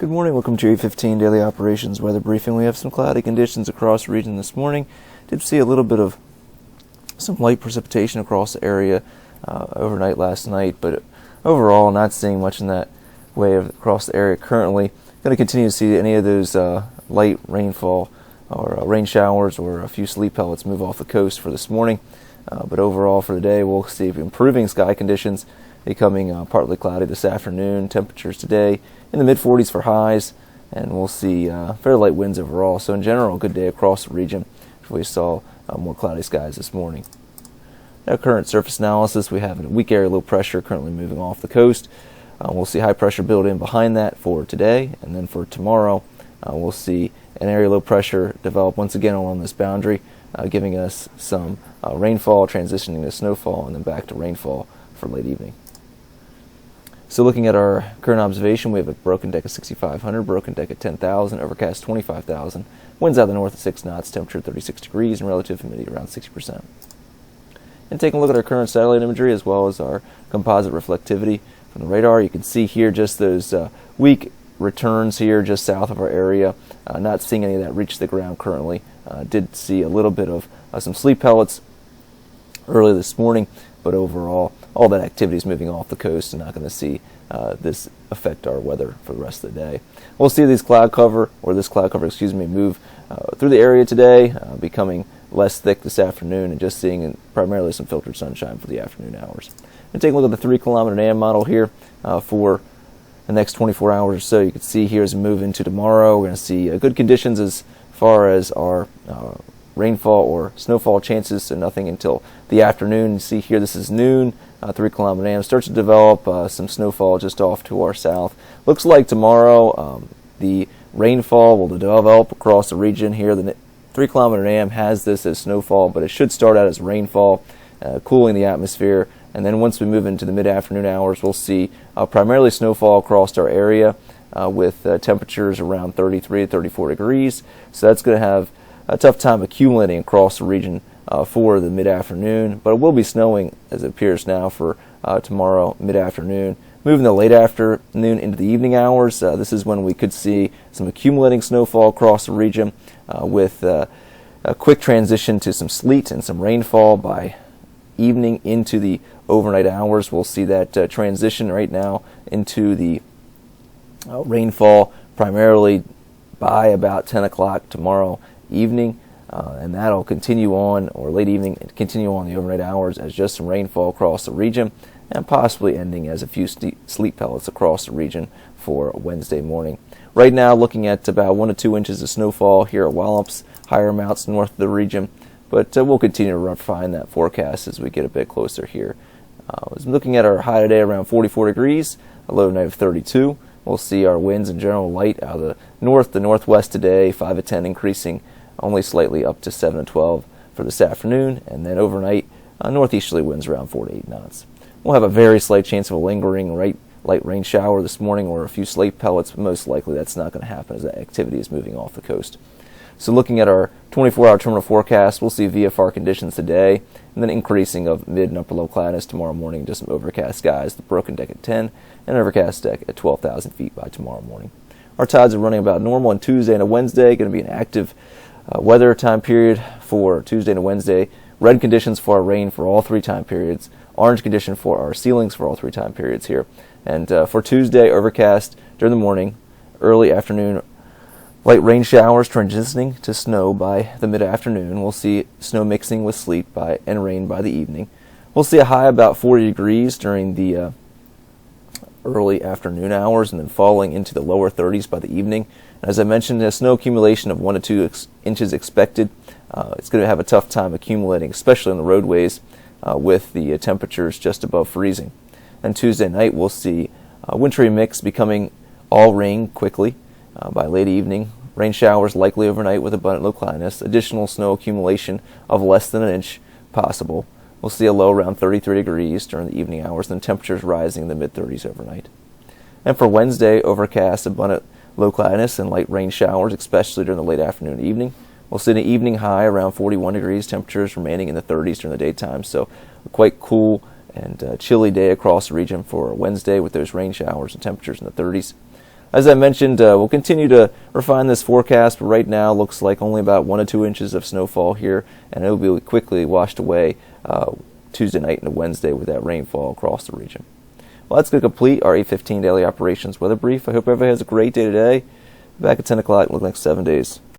Good morning, welcome to your 15 Daily Operations Weather Briefing. We have some cloudy conditions across the region this morning. Did see a little bit of some light precipitation across the area overnight last night, but overall not seeing much in that way across the area currently. Going to continue to see any of those light rainfall or rain showers or a few sleet pellets move off the coast for this morning. But overall for the day, we'll see improving sky conditions, becoming partly cloudy this afternoon. Temperatures today in the mid-40s for highs, and we'll see fairly light winds overall. So in general, a good day across the region. We saw more cloudy skies this morning. Now, current surface analysis, we have a weak area low pressure currently moving off the coast. We'll see high pressure build in behind that for today, and then for tomorrow, we'll see an area low pressure develop once again along this boundary, giving us some rainfall, transitioning to snowfall, and then back to rainfall for late evening. So looking at our current observation, we have a broken deck of 6,500, broken deck at 10,000, overcast 25,000, winds out of the north at 6 knots, temperature 36 degrees, and relative humidity around 60%. And taking a look at our current satellite imagery as well as our composite reflectivity from the radar, you can see here just those weak returns here just south of our area. Not seeing any of that reach the ground currently. Did see a little bit of some sleet pellets early this morning, but overall all that activity is moving off the coast and not going to see this affect our weather for the rest of the day. We'll see this cloud cover move through the area today, becoming less thick this afternoon, and just seeing primarily some filtered sunshine for the afternoon hours. And take a look at the 3-kilometer AM model here for the next 24 hours or so. You can see here as we move into tomorrow, we're going to see good conditions as far as our rainfall or snowfall chances, so nothing until the afternoon. You see here this is noon, 3-kilometer AM starts to develop some snowfall just off to our south. Looks like tomorrow the rainfall will develop across the region here. The 3-kilometer AM has this as snowfall, but it should start out as rainfall, cooling the atmosphere. And then once we move into the mid-afternoon hours, we'll see primarily snowfall across our area with temperatures around 33 to 34 degrees. So that's going to have a tough time accumulating across the region for the mid-afternoon, but it will be snowing as it appears now for tomorrow mid-afternoon. Moving the late afternoon into the evening hours, this is when we could see some accumulating snowfall across the region with a quick transition to some sleet and some rainfall by evening into the overnight hours. We'll see that transition right now into the rainfall primarily by about 10 o'clock tomorrow evening, and that'll continue on, or late evening, and continue on the overnight hours as just some rainfall across the region, and possibly ending as a few sleet pellets across the region for Wednesday morning. Right now, looking at about 1 to 2 inches of snowfall here at Wallops, higher amounts north of the region, but we'll continue to refine that forecast as we get a bit closer here. Looking at our high today around 44 degrees, a low tonight of 32. We'll see our winds in general light out of the north to northwest today, 5 to 10 increasing only slightly up to 7 to 12 for this afternoon, and then overnight northeasterly winds around 4 to 8 knots. We'll have a very slight chance of a lingering light rain shower this morning or a few sleet pellets, but most likely that's not going to happen as that activity is moving off the coast. So looking at our 24-hour terminal forecast, we'll see VFR conditions today, and then increasing of mid and upper low cloudiness tomorrow morning, just some overcast skies, the broken deck at 10, and overcast deck at 12,000 feet by tomorrow morning. Our tides are running about normal on Tuesday and a Wednesday, going to be an active weather time period for Tuesday and Wednesday. Red conditions for our rain for all 3 time periods, orange condition for our ceilings for all 3 time periods here. And for Tuesday, overcast during the morning, early afternoon, light rain showers transitioning to snow by the mid-afternoon. We'll see snow mixing with sleet and rain by the evening. We'll see a high about 40 degrees during the early afternoon hours, and then falling into the lower 30s by the evening. And as I mentioned, a snow accumulation of 1 to 2 inches expected. It's going to have a tough time accumulating, especially on the roadways with the temperatures just above freezing. And Tuesday night, we'll see a wintry mix becoming all rain quickly. By late evening, rain showers likely overnight with abundant low cloudiness, additional snow accumulation of less than an inch possible. We'll see a low around 33 degrees during the evening hours, then temperatures rising in the mid-30s overnight. And for Wednesday, overcast, abundant low cloudiness and light rain showers, especially during the late afternoon and evening. We'll see an evening high around 41 degrees, temperatures remaining in the 30s during the daytime, so a quite cool and chilly day across the region for Wednesday with those rain showers and temperatures in the 30s. as I mentioned, we'll continue to refine this forecast, but right now looks like only about 1 to 2 inches of snowfall here, and it will be quickly washed away Tuesday night into Wednesday with that rainfall across the region. Well, that's going to complete our 8:15 daily operations weather brief. I hope everybody has a great day today. Back at 10 o'clock in the next 7 days.